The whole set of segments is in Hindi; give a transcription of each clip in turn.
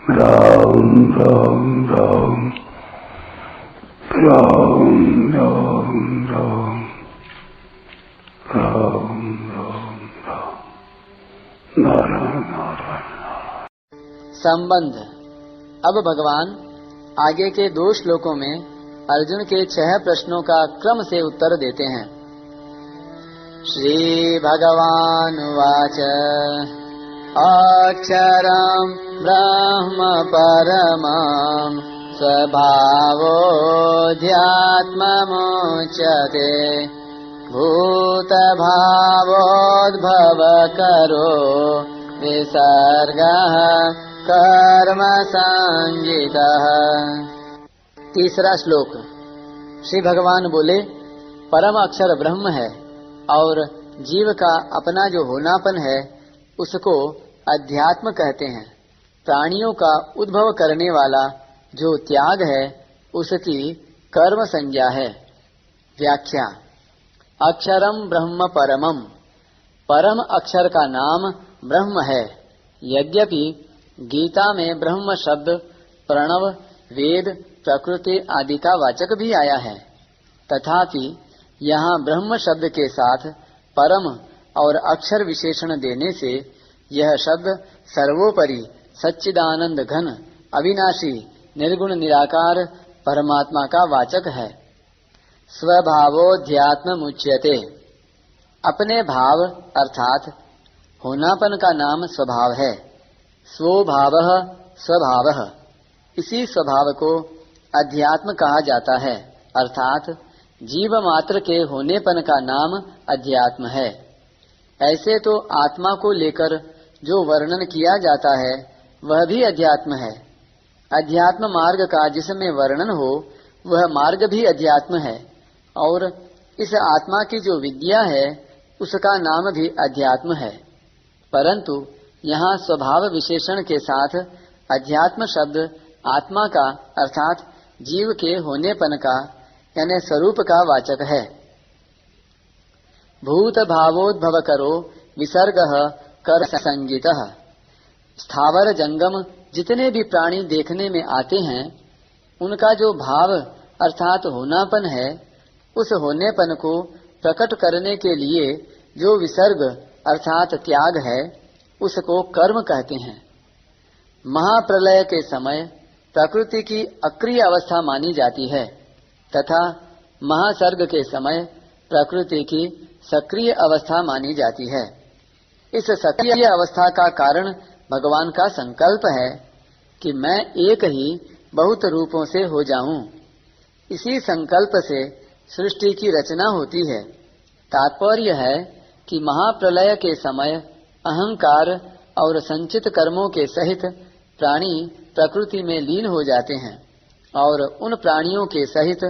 राम राम राम राम राम राम राम राम राम नारायण नारायण। संबंध। अब भगवान आगे के 2 श्लोकों में अर्जुन के 6 प्रश्नों का क्रम से उत्तर देते हैं। श्री भगवान उवाच अक्षरं ब्रह्म परमं स्वभावोऽध्यात्ममुच्यते भूतभावोद्भवकरो विसर्गः कर्म संज्ञितः। तीसरा श्लोक। श्री भगवान बोले, परम अक्षर ब्रह्म है और जीव का अपना जो होनापन है उसको अध्यात्म कहते हैं। प्राणियों का उद्भव करने वाला जो त्याग है उसकी कर्म संज्ञा है। व्याख्या। अक्षरम ब्रह्म परमम, परम अक्षर का नाम ब्रह्म है। यद्यपि गीता में ब्रह्म शब्द प्रणव, वेद, प्रकृति आदि का वाचक भी आया है, तथापि यहाँ ब्रह्म शब्द के साथ परम और अक्षर विशेषण देने से यह शब्द सर्वोपरि सच्चिदानंद घन अविनाशी निर्गुण निराकार परमात्मा का वाचक है। स्वभावोध्यात्म मुच्यते, अपने भाव अर्थात होनापन का नाम स्वभाव है। स्वभावः स्वभावः, इसी स्वभाव को अध्यात्म कहा जाता है, अर्थात जीव मात्र के होनेपन का नाम अध्यात्म है। ऐसे तो आत्मा को लेकर जो वर्णन किया जाता है वह भी अध्यात्म है। अध्यात्म मार्ग का जिसमें वर्णन हो वह मार्ग भी अध्यात्म है, और इस आत्मा की जो विद्या है उसका नाम भी अध्यात्म है। परंतु यहाँ स्वभाव विशेषण के साथ अध्यात्म शब्द आत्मा का अर्थात जीव के होनेपन का यानी स्वरूप का वाचक है। भूत भावोद्भव करो विसर्गः कर संगीतः। स्थावर जंगम जितने भी प्राणी देखने में आते हैं उनका जो भाव अर्थात होनापन है, उस होनेपन को प्रकट करने के लिए जो विसर्ग अर्थात त्याग है उसको कर्म कहते हैं। महाप्रलय के समय प्रकृति की अक्रिय अवस्था मानी जाती है तथा महासर्ग के समय प्रकृति की सक्रिय अवस्था मानी जाती है। इस सक्रिय अवस्था का कारण भगवान का संकल्प है कि मैं एक ही बहुत रूपों से हो जाऊं। इसी संकल्प से सृष्टि की रचना होती है। तात्पर्य है कि महाप्रलय के समय अहंकार और संचित कर्मों के सहित प्राणी प्रकृति में लीन हो जाते हैं और उन प्राणियों के सहित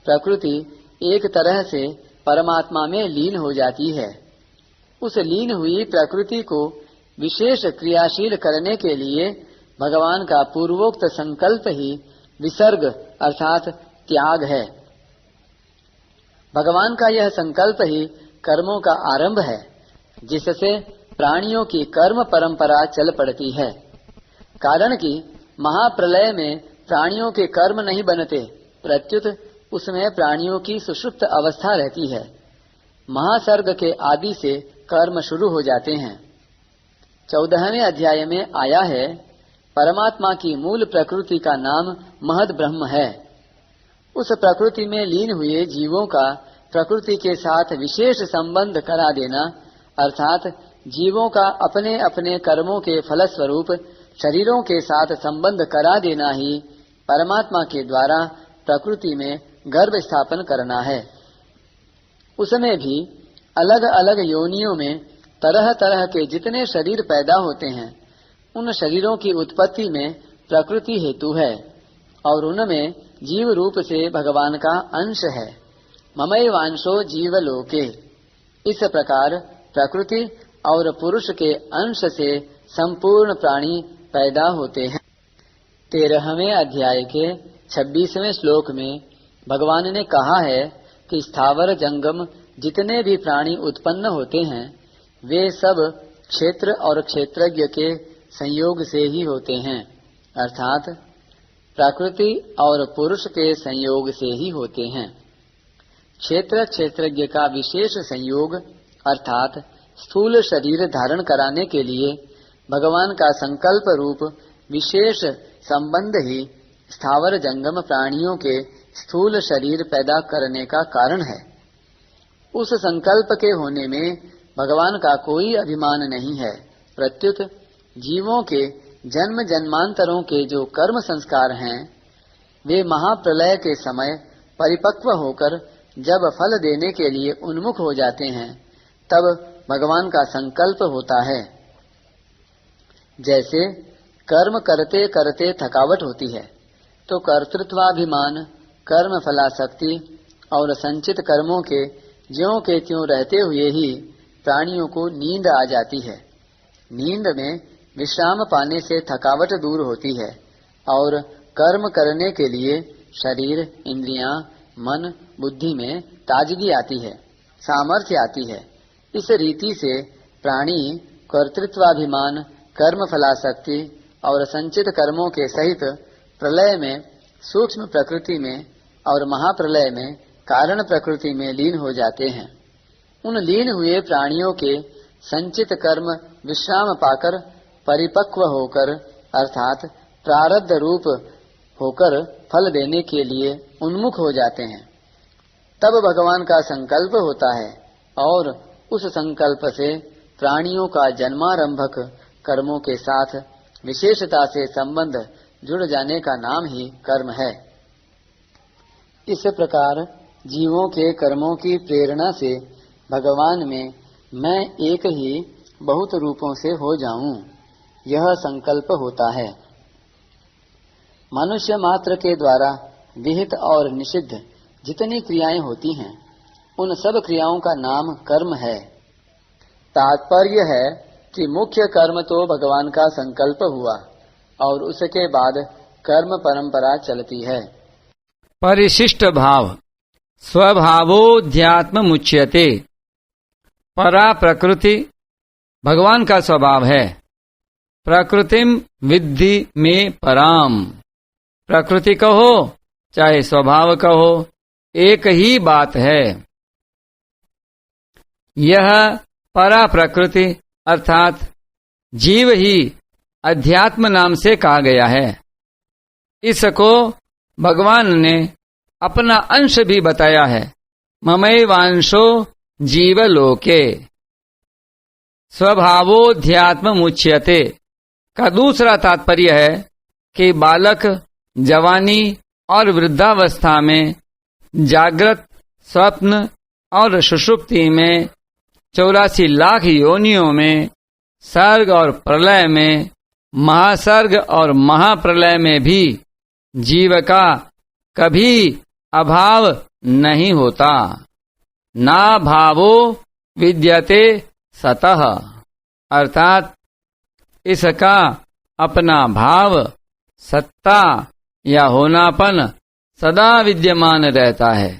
प्रकृति एक तरह से परमात्मा में लीन हो जाती है। उस लीन हुई प्रकृति को विशेष क्रियाशील करने के लिए भगवान का पूर्वोक्त संकल्प ही विसर्ग अर्थात त्याग है। भगवान का यह संकल्प ही कर्मों का आरंभ है, जिससे प्राणियों की कर्म परंपरा चल पड़ती है। कारण कि महाप्रलय में प्राणियों के कर्म नहीं बनते, प्रत्युत उसमें प्राणियों की सुषुप्त अवस्था रहती है। महासर्ग के आदि से कर्म शुरू हो जाते हैं। 14वें अध्याय में आया है, परमात्मा की मूल प्रकृति का नाम महद ब्रह्म है। उस प्रकृति में लीन हुए जीवों का प्रकृति के साथ विशेष संबंध करा देना, अर्थात जीवों का अपने अपने कर्मों के फलस्वरूप शरीरों के साथ संबंध करा देना ही परमात्मा के द्वारा प्रकृति में गर्भ स्थापन करना है। उसमें भी अलग अलग योनियों में तरह तरह के जितने शरीर पैदा होते हैं उन शरीरों की उत्पत्ति में प्रकृति हेतु है और उनमें जीव रूप से भगवान का अंश है। ममैवांशो जीवलोके, इस प्रकार प्रकृति और पुरुष के अंश से संपूर्ण प्राणी पैदा होते हैं। 13वें अध्याय के 26वें श्लोक में भगवान ने कहा है कि स्थावर जंगम जितने भी प्राणी उत्पन्न होते हैं वे सब क्षेत्र और क्षेत्रज्ञ के संयोग से ही होते हैं, अर्थात प्रकृति और पुरुष के संयोग से ही होते हैं। क्षेत्र क्षेत्रज्ञ का विशेष संयोग अर्थात स्थूल शरीर धारण कराने के लिए भगवान का संकल्प रूप विशेष संबंध ही स्थावर जंगम प्राणियों के स्थूल शरीर पैदा करने का कारण है। उस संकल्प के होने में भगवान का कोई अभिमान नहीं है, प्रत्युत जीवों के जन्म जन्मांतरों के जो कर्म संस्कार हैं वे महाप्रलय के समय परिपक्व होकर जब फल देने के लिए उन्मुख हो जाते हैं तब भगवान का संकल्प होता है। जैसे कर्म करते करते थकावट होती है तो कर्तृत्वाभिमान, कर्म फलासक्ति और संचित कर्मों के ज्यों के त्यों रहते हुए ही प्राणियों को नींद आ जाती है। नींद में विश्राम पाने से थकावट दूर होती है और कर्म करने के लिए शरीर, इंद्रियां, मन, बुद्धि में ताजगी आती है, सामर्थ्य आती है। इस रीति से प्राणी कर्तृत्वाभिमान, कर्म फलासक्ति और संचित कर्मों के सहित प्रलय में सूक्ष्म प्रकृति में और महाप्रलय में कारण प्रकृति में लीन हो जाते हैं। उन लीन हुए प्राणियों के संचित कर्म विश्राम पाकर परिपक्व होकर अर्थात प्रारब्ध रूप होकर फल देने के लिए उन्मुख हो जाते हैं। तब भगवान का संकल्प होता है और उस संकल्प से प्राणियों का जन्मारंभक कर्मों के साथ विशेषता से संबंध जुड़ जाने का नाम ही कर्म है। इस प्रकार जीवों के कर्मों की प्रेरणा से भगवान में मैं एक ही बहुत रूपों से हो जाऊं, यह संकल्प होता है। मनुष्य मात्र के द्वारा विहित और निषिद्ध जितनी क्रियाएं होती हैं उन सब क्रियाओं का नाम कर्म है। तात्पर्य है कि मुख्य कर्म तो भगवान का संकल्प हुआ और उसके बाद कर्म परंपरा चलती है। परिशिष्ट भाव स्वभावोध्यात्म मुच्यते। परा प्रकृति भगवान का स्वभाव है। प्रकृतिम विद्धि में पराम। प्रकृति कहो चाहे स्वभाव कहो एक ही बात है। यह परा प्रकृति अर्थात जीव ही अध्यात्म नाम से कहा गया है। इसको भगवान ने अपना अंश भी बताया है। ममैवांशो जीवलोके। स्वभावोध्यात्म मुच्यते का दूसरा तात्पर्य है कि बालक जवानी और वृद्धावस्था में जागृत, स्वप्न और सुषुप्ति में 84 लाख योनियों में, सर्ग और प्रलय में, महासर्ग और महाप्रलय में भी जीव का कभी अभाव नहीं होता। ना भावो विद्यते सतः अर्थात इसका अपना भाव, सत्ता या होनापन सदा विद्यमान रहता है।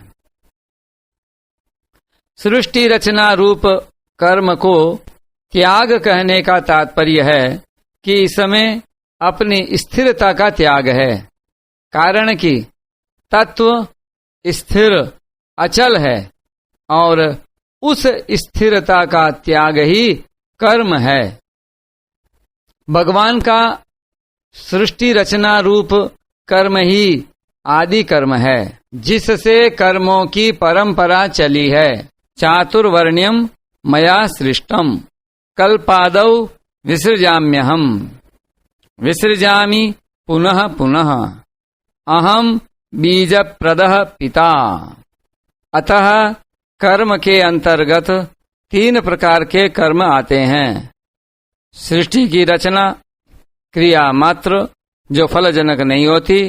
सृष्टि रचना रूप कर्म को त्याग कहने का तात्पर्य है कि इसमें अपनी स्थिरता का त्याग है। कारण कि तत्व स्थिर अचल है और उस स्थिरता का त्याग ही कर्म है। भगवान का सृष्टि रचना रूप कर्म ही आदि कर्म है जिससे कर्मों की परंपरा चली है। चातुर्वर्ण्यम मया सृष्टम कल्पादौ विसृजाम्यहम विसृजामि पुनः पुनः अहम बीजप्रदः पिता। अतः कर्म के अंतर्गत 3 प्रकार के कर्म आते हैं। सृष्टि की रचना, क्रिया मात्र जो फलजनक नहीं होती,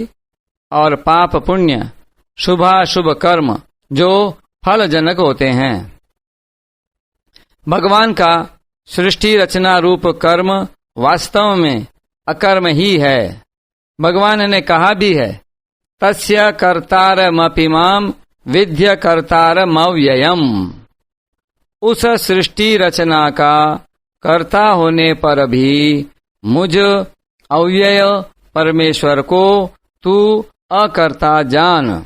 और पाप पुण्य, शुभाशुभ कर्म जो फलजनक होते हैं। भगवान का सृष्टि रचना रूप कर्म वास्तव में अकर्म ही है। भगवान ने कहा भी है, तस्य कर्तारमपिमाम विद्य कर्तारमव्ययम्। उस सृष्टि रचना का कर्ता होने पर भी मुझ अव्यय परमेश्वर को तू अकर्ता जान।